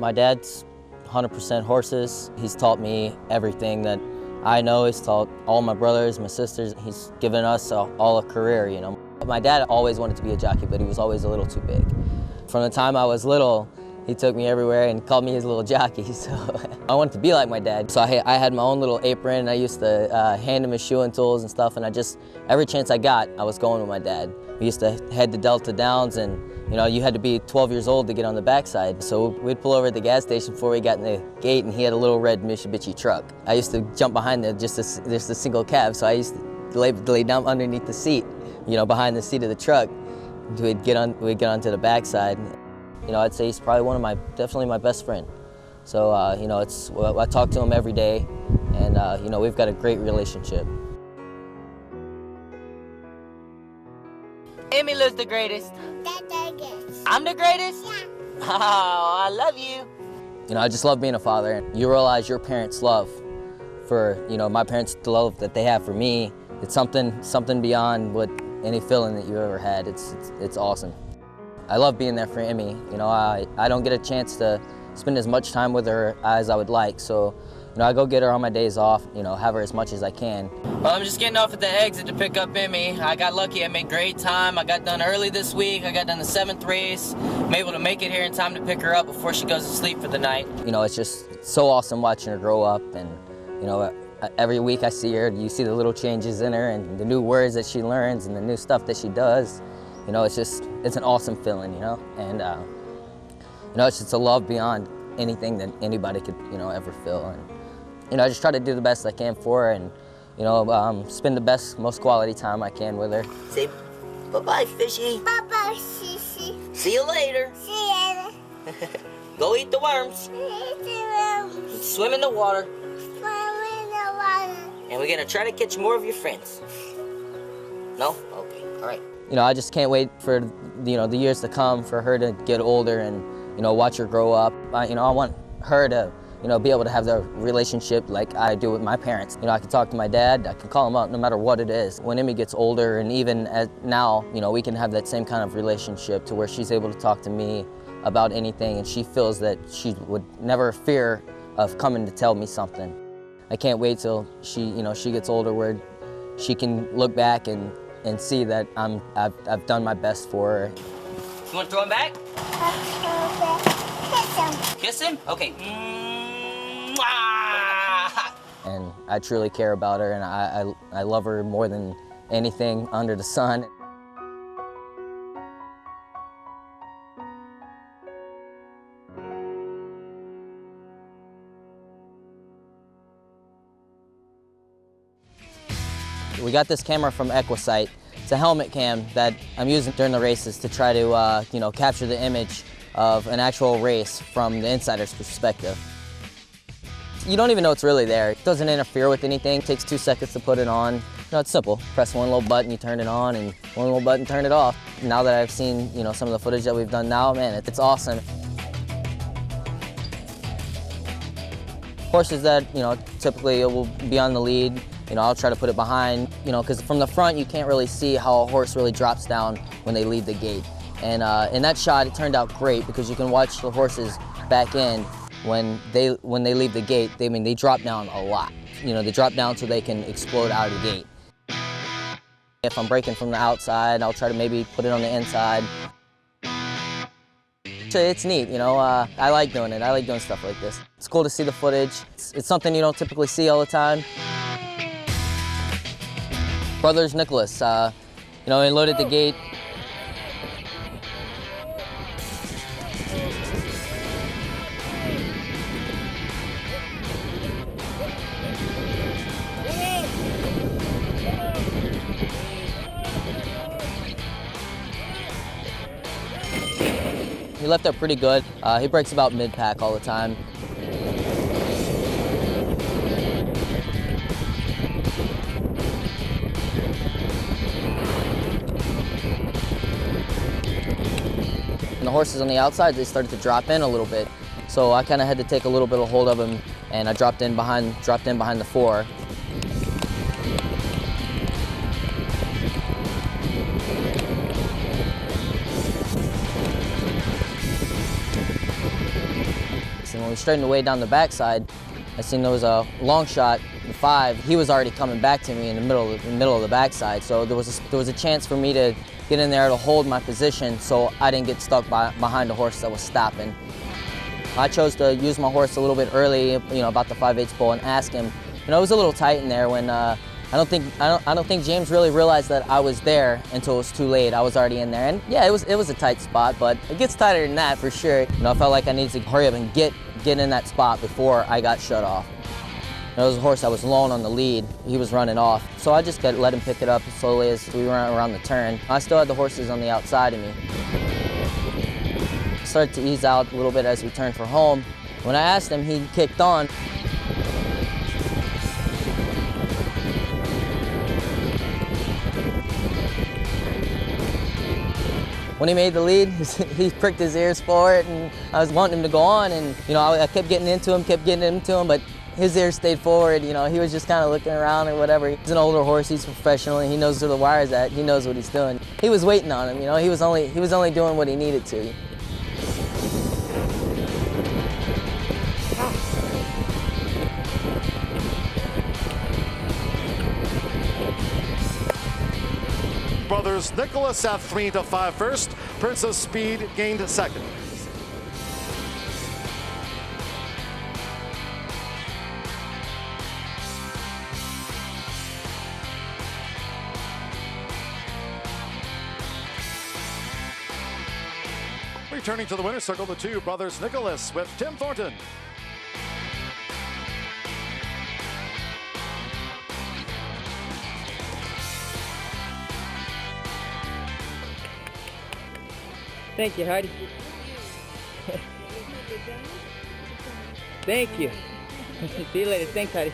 My dad's 100% horses. He's taught me everything that I know. He's taught all my brothers, my sisters. He's given us all a career, you know. My dad always wanted to be a jockey, but he was always a little too big. From the time I was little, he took me everywhere and called me his little jockey, so I wanted to be like my dad. So I had my own little apron. I used to hand him his shoeing tools and stuff, and every chance I got, I was going with my dad. We used to head to Delta Downs, and you know, you had to be 12 years old to get on the backside. So we'd pull over at the gas station before we got in the gate, and he had a little red Mitsubishi truck. I used to jump behind just a single cab, so I used to lay down underneath the seat, you know, behind the seat of the truck. We'd get onto the backside. You know, I'd say he's probably definitely my best friend. So, you know, I talk to him every day, and, you know, we've got a great relationship. Emily's the greatest. I'm the greatest? Yeah. Oh, I love you. You know, I just love being a father. You realize your parents' love for, you know, my parents' love that they have for me. It's something beyond what any feeling that you ever had. It's awesome. I love being there for Emmy. You know, I don't get a chance to spend as much time with her as I would like, so you know, I go get her on my days off, you know, have her as much as I can. Well, I'm just getting off at the exit to pick up Emmy. I got lucky, I made great time. I got done early this week. I got done the 7th race. I'm able to make it here in time to pick her up before she goes to sleep for the night. You know, it's just so awesome watching her grow up, and you know, every week I see her, you see the little changes in her and the new words that she learns and the new stuff that she does. You know, it's an awesome feeling, you know, and you know, it's just a love beyond anything that anybody could, you know, ever feel. And you know, I just try to do the best I can for her, and you know, spend the best, most quality time I can with her. Say bye-bye, fishy. Bye-bye, fishy. See you later. See you later. Go eat the worms. Eat the worms. Swim in the water. Swim in the water. And we're gonna try to catch more of your friends. No? Okay. All right. You know, I just can't wait for, you know, the years to come, for her to get older and, you know, watch her grow up. You know, I want her to, you know, be able to have the relationship like I do with my parents. You know, I can talk to my dad, I can call him up no matter what it is. When Emmy gets older, and even now, you know, we can have that same kind of relationship to where she's able to talk to me about anything, and she feels that she would never fear of coming to tell me something. I can't wait till she, you know, she gets older where she can look back and see that I've done my best for her. You want to throw him back? Kiss him. Kiss him? Okay. And I truly care about her, and I love her more than anything under the sun. We got this camera from Equisight. It's a helmet cam that I'm using during the races to try to, you know, capture the image of an actual race from the insider's perspective. You don't even know it's really there. It doesn't interfere with anything. It takes 2 seconds to put it on. You know, it's simple. Press one little button, you turn it on, and one little button, turn it off. Now that I've seen, you know, some of the footage that we've done now, man, it's awesome. Horses that, you know, typically will be on the lead, you know, I'll try to put it behind, you know, because from the front you can't really see how a horse really drops down when they leave the gate. And in that shot, it turned out great because you can watch the horses back end when they leave the gate. They drop down a lot. You know, they drop down so they can explode out of the gate. If I'm breaking from the outside, I'll try to maybe put it on the inside. It's neat, you know. I like doing it. I like doing stuff like this. It's cool to see the footage. It's something you don't typically see all the time. Brothers Nicholas, you know, he loaded the gate. He left up pretty good. He breaks about mid-pack all the time. And the horses on the outside, they started to drop in a little bit. So I kind of had to take a little bit of hold of him, and I dropped in behind the 4. When we straightened away down the backside, I seen there was a long shot, the 5. He was already coming back to me in the middle of the backside. So there was a chance for me to get in there to hold my position so I didn't get stuck behind a horse that was stopping. I chose to use my horse a little bit early, about the 5/8 pole, and ask him. It was a little tight in there when I don't think James really realized that I was there until it was too late. I was already in there, and yeah, it was a tight spot, but it gets tighter than that for sure. I felt like I needed to hurry up and get in that spot before I got shut off. There was a horse that was alone on the lead. He was running off, so I just let him pick it up slowly as we went around the turn. I still had the horses on the outside of me. Started to ease out a little bit as we turned for home. When I asked him, he kicked on. When he made the lead, he pricked his ears for it, and I was wanting him to go on, and I kept getting into him, but his ears stayed forward. He was just kind of looking around or whatever. He's an older horse, he's professional, and he knows where the wire's at. He knows what he's doing. He was waiting on him, he was only doing what he needed to. Brothers Nicholas at 3-5 first. Princess Speed gained second. Returning to the winner's circle, the 2 brothers Nicholas with Tim Thornton. Thank you, Heidi. Thank you. See you later. Thanks, Heidi.